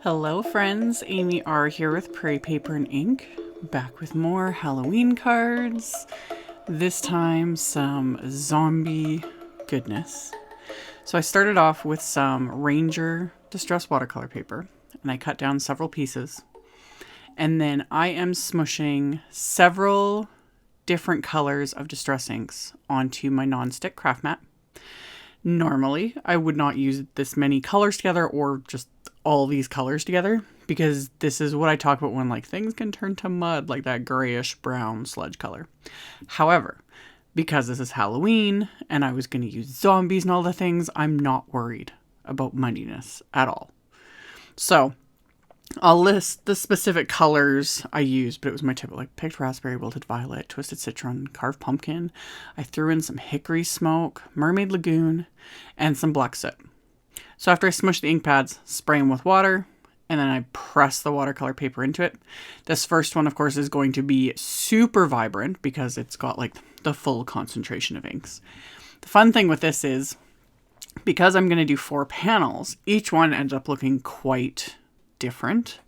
Hello friends, AmyR here with Prairie Paper and Ink, back with more Halloween cards. This time some zombie goodness. So I started off with some Ranger distress watercolor paper and I cut down several pieces. And then I am smushing several different colors of distress inks onto my nonstick craft mat. Normally, I would not use this many colors together or just all these colors together, because this is what I talk about when like things can turn to mud, like that grayish brown sludge color. However, because this is Halloween and I was going to use zombies and all the things, I'm not worried about muddiness at all. So I'll list the specific colors I used, but it was my typical, like picked raspberry, wilted violet, twisted citron, carved pumpkin. I threw in some hickory smoke, mermaid lagoon, and some black soot. So after I smush the ink pads, spray them with water, and then I press the watercolor paper into it. This first one, of course, is going to be super vibrant because it's got like the full concentration of inks. The fun thing with this is, because I'm going to do 4 panels, each one ends up looking quite different.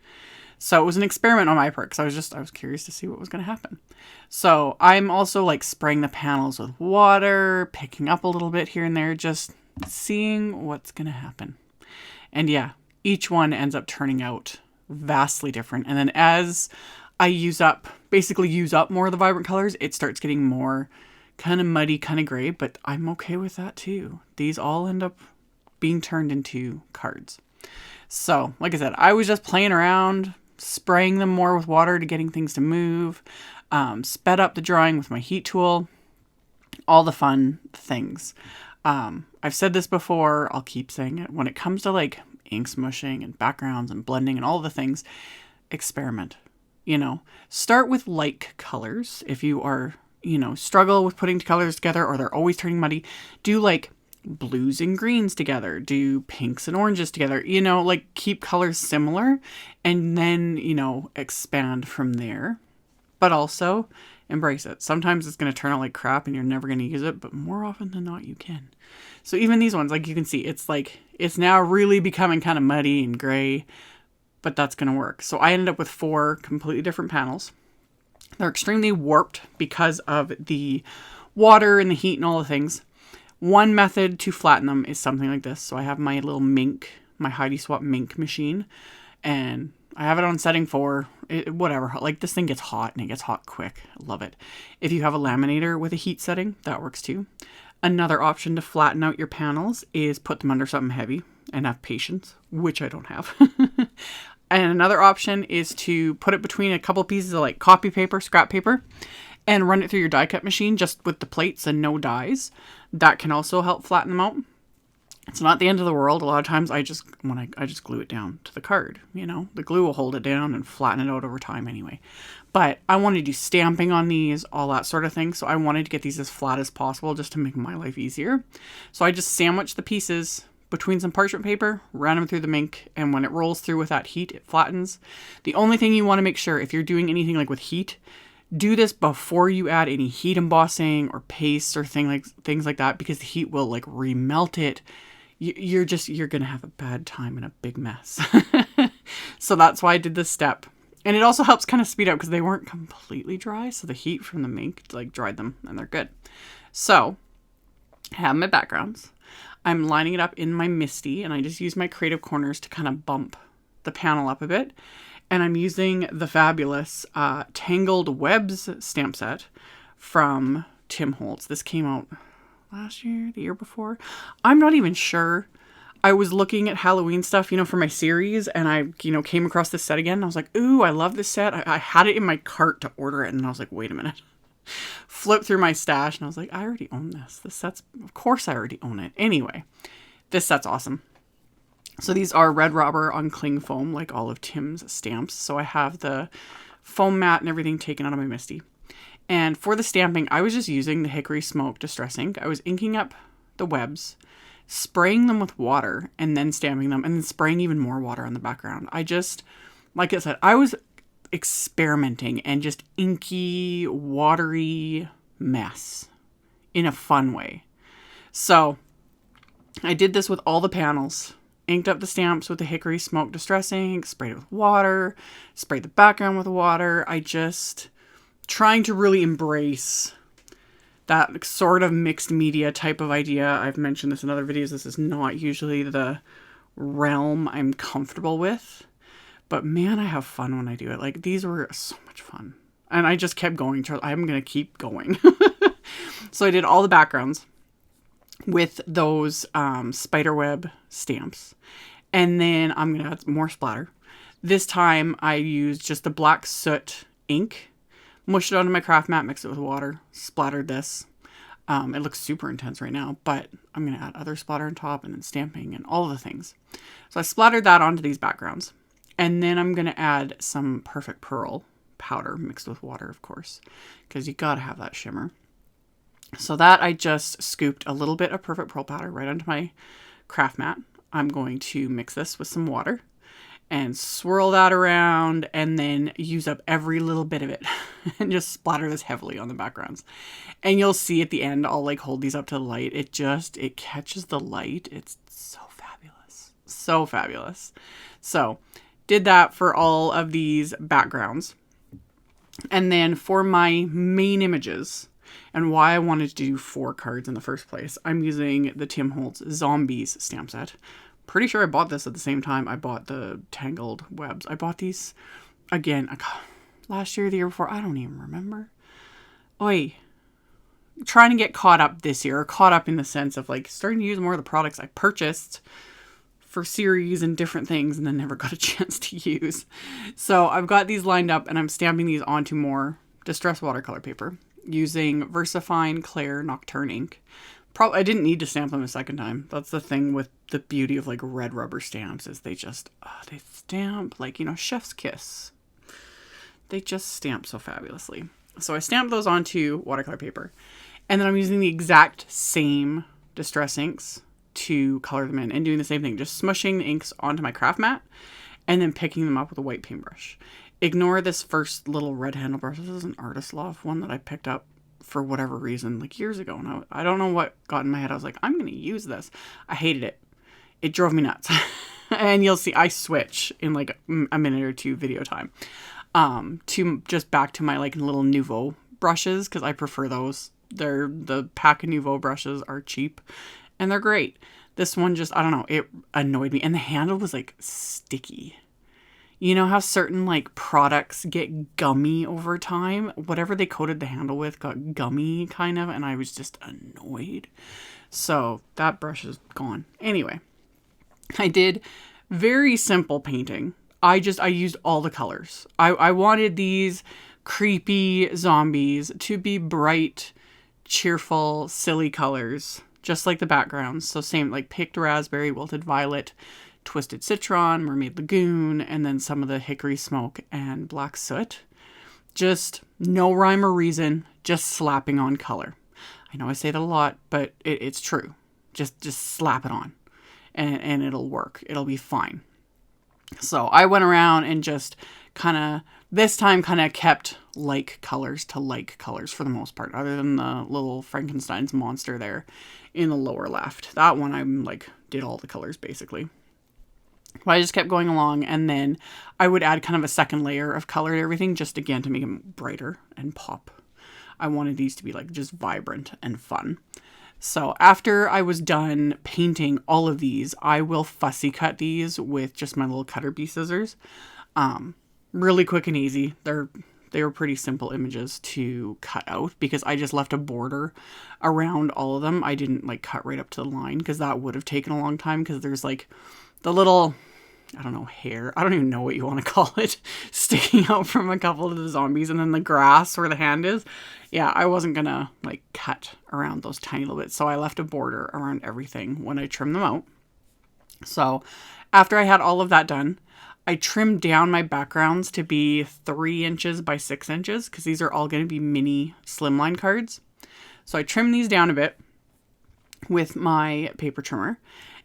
So it was an experiment on my part because I was curious to see what was going to happen. So I'm also like spraying the panels with water, picking up a little bit here and there, just seeing what's going to happen. And yeah, each one ends up turning out vastly different. And then as I basically use up more of the vibrant colors, it starts getting more kind of muddy, kind of gray, but I'm okay with that too. These all end up being turned into cards. So, like I said, I was just playing around, spraying them more with water to getting things to move, sped up the drawing with my heat tool, all the fun things. I've said this before, I'll keep saying it. When it comes to like ink smushing and backgrounds and blending and all the things, experiment. Start with like colors. If you are, struggle with putting colors together or they're always turning muddy, do like blues and greens together, do pinks and oranges together, like keep colors similar and then, expand from there. But also embrace it. Sometimes it's going to turn out like crap and you're never going to use it, but more often than not you can. So even these ones, like you can see, it's now really becoming kind of muddy and gray, but that's going to work. So I ended up with 4 completely different panels. They're extremely warped because of the water and the heat and all the things. One method to flatten them is something like this. So I have my little MINC, my Heidi Swapp MINC machine, and I have it on setting 4, whatever. Like this thing gets hot and it gets hot quick. I love it. If you have a laminator with a heat setting, that works too. Another option to flatten out your panels is put them under something heavy and have patience, which I don't have. And another option is to put it between a couple pieces of like copy paper, scrap paper, and run it through your die cut machine just with the plates and no dies. That can also help flatten them out. It's not the end of the world. A lot of times I just glue it down to the card, the glue will hold it down and flatten it out over time anyway. But I wanted to do stamping on these, all that sort of thing. So I wanted to get these as flat as possible just to make my life easier. So I just sandwiched the pieces between some parchment paper, ran them through the MINC, and when it rolls through with that heat, it flattens. The only thing you want to make sure if you're doing anything like with heat, do this before you add any heat embossing or paste or things like that, because the heat will like remelt it. You're going to have a bad time and a big mess. So that's why I did this step. And it also helps kind of speed up because they weren't completely dry. So the heat from the MINC like dried them and they're good. So I have my backgrounds. I'm lining it up in my MISTI and I just use my creative corners to kind of bump the panel up a bit. And I'm using the fabulous Tangled Webs stamp set from Tim Holtz. This came out last year, the year before. I'm not even sure. I was looking at Halloween stuff, for my series, and I, came across this set again. And I was like, ooh, I love this set. I had it in my cart to order it, and I was like, wait a minute. Flip through my stash, and I was like, I already own this. Of course I already own it. Anyway, this set's awesome. So these are red rubber on cling foam, like all of Tim's stamps. So I have the foam mat and everything taken out of my MISTI. And for the stamping, I was just using the Hickory Smoke Distress Ink. I was inking up the webs, spraying them with water, and then stamping them, and then spraying even more water on the background. Like I said, I was experimenting and just inky, watery mess in a fun way. So I did this with all the panels. Inked up the stamps with the Hickory Smoke Distress ink, sprayed it with water, sprayed the background with water. I just trying to really embrace that sort of mixed media type of idea. I've mentioned this in other videos. This is not usually the realm I'm comfortable with. But man, I have fun when I do it. Like, these were so much fun. And I just kept going. I'm going to keep going. So I did all the backgrounds with those spiderweb stamps. And then I'm going to add more splatter. This time I used just the black soot ink, mushed it onto my craft mat, mixed it with water, splattered this. It looks super intense right now, but I'm going to add other splatter on top and then stamping and all the things. So I splattered that onto these backgrounds. And then I'm going to add some Perfect Pearl powder mixed with water, of course, because you got to have that shimmer. So that I just scooped a little bit of Perfect Pearl powder right onto my craft mat. I'm going to mix this with some water and swirl that around and then use up every little bit of it and just splatter this heavily on the backgrounds. And you'll see at the end, I'll like hold these up to the light. It catches the light. It's so fabulous. So fabulous. So did that for all of these backgrounds. And then for my main images and why I wanted to do 4 cards in the first place, I'm using the Tim Holtz Zombies stamp set. Pretty sure I bought this at the same time I bought the Tangled webs. I bought these again last year, the year before. I don't even remember. Oi. Trying to get caught up this year, or caught up in the sense of like starting to use more of the products I purchased for series and different things and then never got a chance to use. So I've got these lined up and I'm stamping these onto more distress watercolor paper using VersaFine Clair Nocturne ink. I didn't need to stamp them a second time. That's the thing with the beauty of like red rubber stamps is they just, they stamp like, you know, chef's kiss. They just stamp so fabulously. So I stamped those onto watercolor paper and then I'm using the exact same distress inks to color them in and doing the same thing, just smushing the inks onto my craft mat and then picking them up with a white paintbrush. Ignore this first little red handle brush. This is an Artist Love one that I picked up for whatever reason, like years ago. And I don't know what got in my head. I was like, I'm going to use this. I hated it. It drove me nuts. And you'll see I switch in like a minute or two video time to just back to my like little Nouveau brushes because I prefer those. The pack of Nouveau brushes are cheap and they're great. This one just, I don't know, it annoyed me. And the handle was like sticky. You know how certain like products get gummy over time? Whatever they coated the handle with got gummy kind of, and I was just annoyed. So that brush is gone. Anyway, I did very simple painting. I used all the colors. I wanted these creepy zombies to be bright, cheerful, silly colors, just like the backgrounds. So same, like picked raspberry, wilted violet, twisted citron, mermaid lagoon, and then some of the hickory smoke and black soot. Just no rhyme or reason, just slapping on color. I know I say that a lot, but it's true. Just slap it on and it'll work. It'll be fine. So I went around and just this time kept like colors to like colors for the most part, other than the little Frankenstein's monster there in the lower left. That one I did all the colors basically. But I just kept going along, and then I would add kind of a second layer of color to everything, just again to make them brighter and pop. I wanted these to be like just vibrant and fun. So after I was done painting all of these, I will fussy cut these with just my little cutter bee scissors. Really quick and easy. They were pretty simple images to cut out because I just left a border around all of them. I didn't cut right up to the line because that would have taken a long time because there's the little, I don't know, hair. I don't even know what you want to call it, sticking out from a couple of the zombies, and then the grass where the hand is. Yeah, I wasn't gonna cut around those tiny little bits. So I left a border around everything when I trimmed them out. So after I had all of that done, I trimmed down my backgrounds to be 3 inches by 6 inches because these are all going to be mini Slimline cards. So I trimmed these down a bit with my paper trimmer.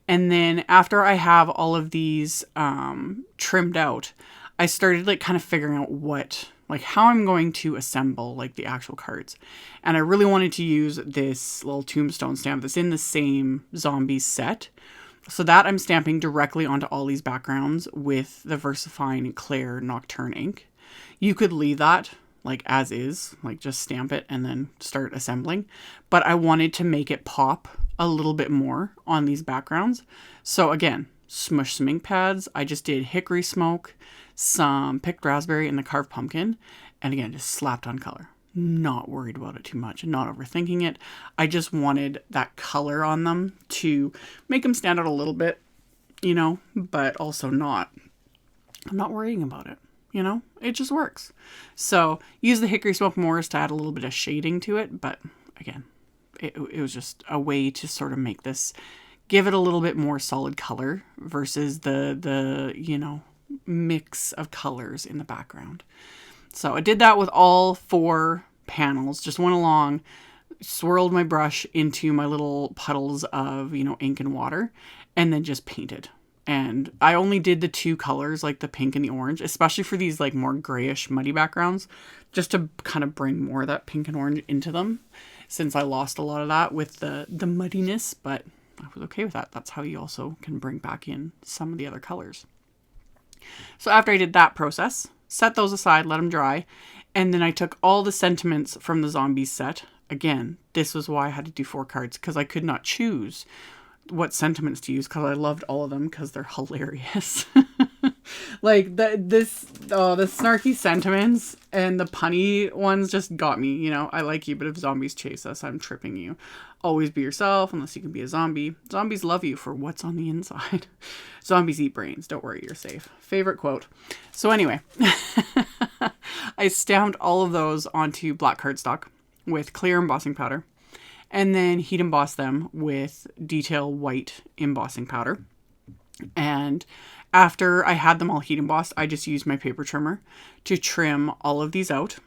And then after I have all of these trimmed out, I started kind of figuring out what like how I'm going to assemble like the actual cards. And I really wanted to use this little tombstone stamp that's in the same zombies set. So that I'm stamping directly onto all these backgrounds with the VersaFine Clair Nocturne ink. You could leave that like as is, like just stamp it and then start assembling. But I wanted to make it pop a little bit more on these backgrounds. So again, smush some ink pads. I just did hickory smoke, some picked raspberry, and the carved pumpkin. And again, just slapped on color. Not worried about it too much and not overthinking it. I just wanted that color on them to make them stand out a little bit, you know, but also not. I'm not worrying about it, you know, it just works. So use the hickory smoke Morris to add a little bit of shading to it. But again, it was just a way to sort of make this, give it a little bit more solid color versus the you know, mix of colors in the background. So I did that with all 4 panels, just went along, swirled my brush into my little puddles of, you know, ink and water, and then just painted. And I only did the 2 colors, like the pink and the orange, especially for these like more grayish muddy backgrounds, just to kind of bring more of that pink and orange into them, since I lost a lot of that with the muddiness, but I was okay with that. That's how you also can bring back in some of the other colors. So after I did that process, set those aside, let them dry, and then I took all the sentiments from the zombies set. Again, this was why I had to do 4 cards, because I could not choose what sentiments to use, because I loved all of them because they're hilarious. Like the snarky sentiments and the punny ones just got me, you know. I like you, but if zombies chase us, I'm tripping you. Always be yourself unless you can be a zombie. Zombies love you for what's on the inside. Zombies eat brains. Don't worry, you're safe. Favorite quote. So anyway, I stamped all of those onto black cardstock with clear embossing powder, and then heat embossed them with detail white embossing powder. And after I had them all heat embossed, I just used my paper trimmer to trim all of these out.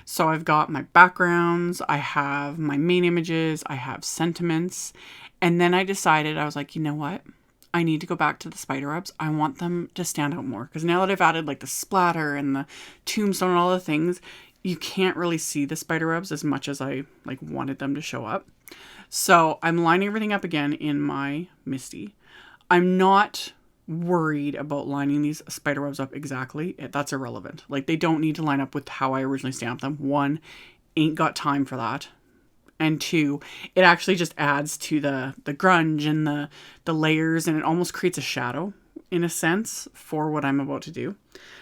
So I've got my backgrounds, I have my main images, I have sentiments. And then I decided, I was like, you know what? I need to go back to the spider webs. I want them to stand out more. Because now that I've added like the splatter and the tombstone and all the things, you can't really see the spider webs as much as I like wanted them to show up. So I'm lining everything up again in my MISTI. I'm not worried about lining these spider webs up exactly. That's irrelevant. Like, they don't need to line up with how I originally stamped them. 1, ain't got time for that. And 2, it actually just adds to the grunge and the layers, and it almost creates a shadow in a sense for what I'm about to do.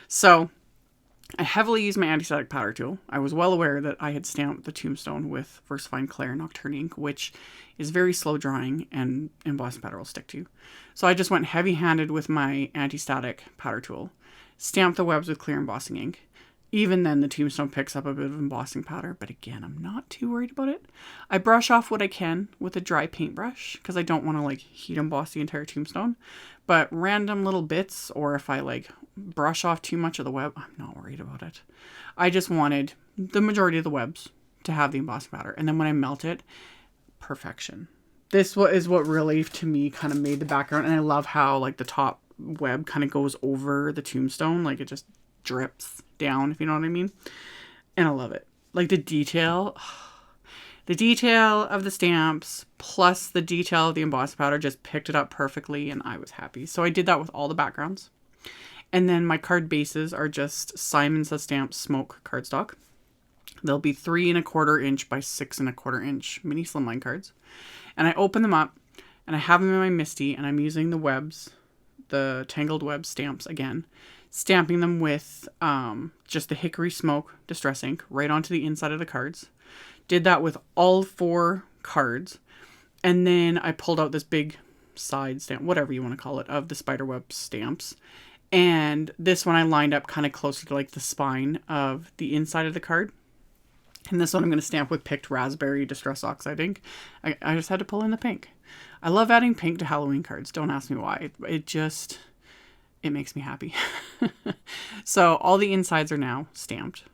So I heavily used my anti-static powder tool. I was well aware that I had stamped the tombstone with VersaFine Clair Nocturne ink, which is very slow drying and embossing powder will stick to. So I just went heavy-handed with my anti-static powder tool, stamped the webs with clear embossing ink. Even then, the tombstone picks up a bit of embossing powder, but again, I'm not too worried about it. I brush off what I can with a dry paintbrush because I don't want to like heat emboss the entire tombstone. But random little bits, or if I like brush off too much of the web, I'm not worried about it. I just wanted the majority of the webs to have the embossing powder. And then when I melt it, perfection. This is what really, to me, kind of made the background. And I love how like the top web kind of goes over the tombstone. Like it just drips down, if you know what I mean. And I love it. Like the detail of the stamps plus the detail of the embossing powder just picked it up perfectly, and I was happy. So I did that with all the backgrounds. And then my card bases are just Simon Says Stamps Smoke cardstock. They'll be 3 1/4 inch by 6 1/4 inch mini slimline cards. And I open them up and I have them in my MISTI, and I'm using the webs, the Tangled web stamps again, stamping them with just the Hickory Smoke Distress ink right onto the inside of the cards. Did that with all 4 cards. And then I pulled out this big side stamp, whatever you want to call it, of the spiderweb stamps. And this one I lined up kind of closer to like the spine of the inside of the card. And this one I'm going to stamp with picked raspberry Distress Oxide ink. I just had to pull in the pink. I love adding pink to Halloween cards. Don't ask me why. It makes me happy. So all the insides are now stamped.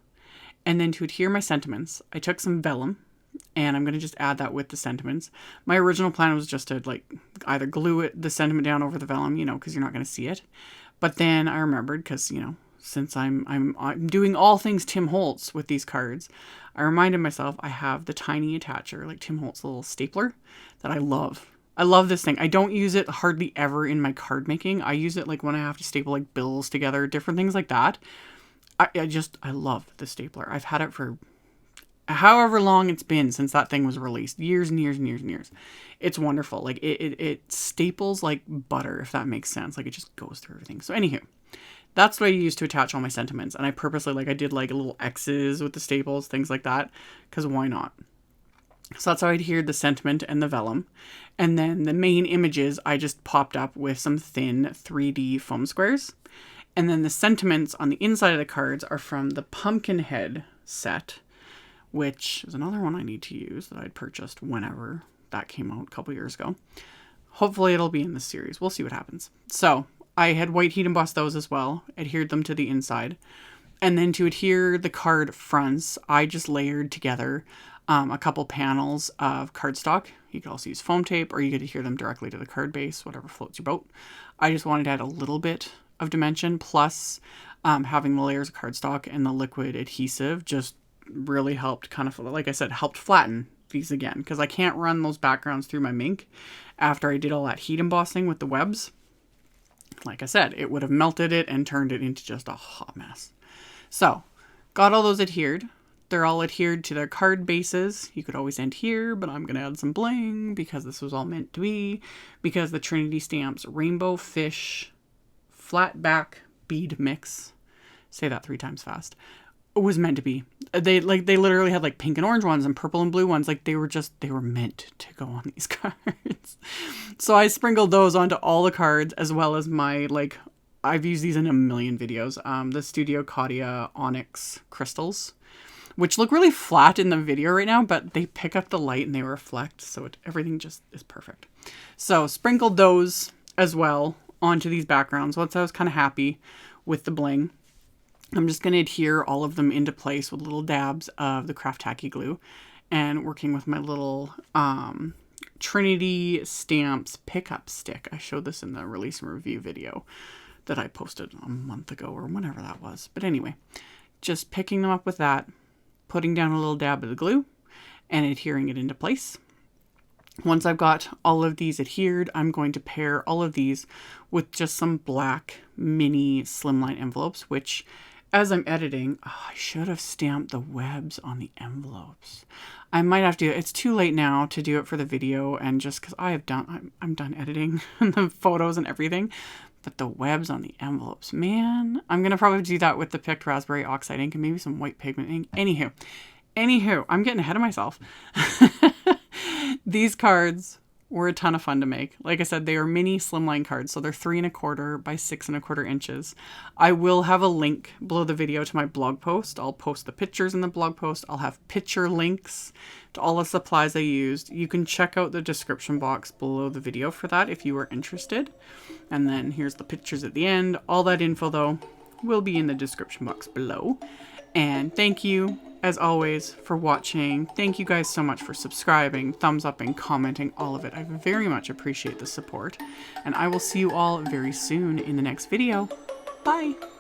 And then to adhere my sentiments, I took some vellum, and I'm going to just add that with the sentiments. My original plan was just to like either glue the sentiment down over the vellum, you know, because you're not going to see it. But then I remembered, because, you know, since I'm doing all things Tim Holtz with these cards, I reminded myself I have the tiny attacher, like Tim Holtz little stapler that I love. I love this thing. I don't use it hardly ever in my card making. I use it like when I have to staple like bills together, different things like that. I love the stapler. I've had it for however long it's been since that thing was released. Years and years and years and years. It's wonderful. Like it staples like butter, if that makes sense. Like it just goes through everything. So anywho, that's what I use to attach all my sentiments. And I purposely, like, I did like little X's with the staples, things like that, because why not? So that's how I adhered the sentiment and the vellum. And then the main images I just popped up with some thin 3D foam squares. And then the sentiments on the inside of the cards are from the Pumpkinhead set, which is another one I need to use that I'd purchased whenever that came out a couple years ago. Hopefully it'll be in this series. We'll see what happens. So I had white heat embossed those as well, adhered them to the inside. And then to adhere the card fronts, I just layered together a couple panels of cardstock. You could also use foam tape, or you could adhere them directly to the card base, whatever floats your boat. I just wanted to add a little bit of dimension, plus having the layers of cardstock and the liquid adhesive just really helped kind of, like I said, helped flatten these again, because I can't run those backgrounds through my MINC after I did all that heat embossing with the webs. Like I said, it would have melted it and turned it into just a hot mess. So, got all those adhered. They're all adhered to their card bases. You could always end here, but I'm going to add some bling because this was all meant to be. Because the Trinity Stamps Rainbow Fish Flat Back Bead Mix, say that 3 times fast, it was meant to be. They literally had like pink and orange ones and purple and blue ones. Like they were meant to go on these cards. So I sprinkled those onto all the cards, as well as my, like, I've used these in a million videos. The Studio Caudia Onyx crystals, which look really flat in the video right now, but they pick up the light and they reflect. So everything just is perfect. So sprinkled those as well onto these backgrounds. Once I was kind of happy with the bling, I'm just going to adhere all of them into place with little dabs of the Craft Tacky glue, and working with my little Trinity Stamps pickup stick. I showed this in the release and review video that I posted a month ago or whenever that was. But anyway, just picking them up with that, putting down a little dab of the glue and adhering it into place. Once I've got all of these adhered, I'm going to pair all of these with just some black mini slimline envelopes, which, as I'm editing, I should have stamped the webs on the envelopes. I might have to. It's too late now to do it for the video, and just because I'm done editing the photos and everything. But the webs on the envelopes, man, I'm going to probably do that with the picked raspberry oxide ink and maybe some white pigment ink. Anywho, I'm getting ahead of myself. These cards were a ton of fun to make. Like I said, they are mini slimline cards, so they're 3 1/4 by 6 1/4 inches. I will have a link below the video to my blog post. I'll post the pictures in the blog post. I'll have picture links to all the supplies I used. You can check out the description box below the video for that if you are interested. And then here's the pictures at the end. All that info, though, will be in the description box below. And thank you, as always, for watching. Thank you guys so much for subscribing, thumbs up, and commenting, all of it. I very much appreciate the support. And I will see you all very soon in the next video. Bye!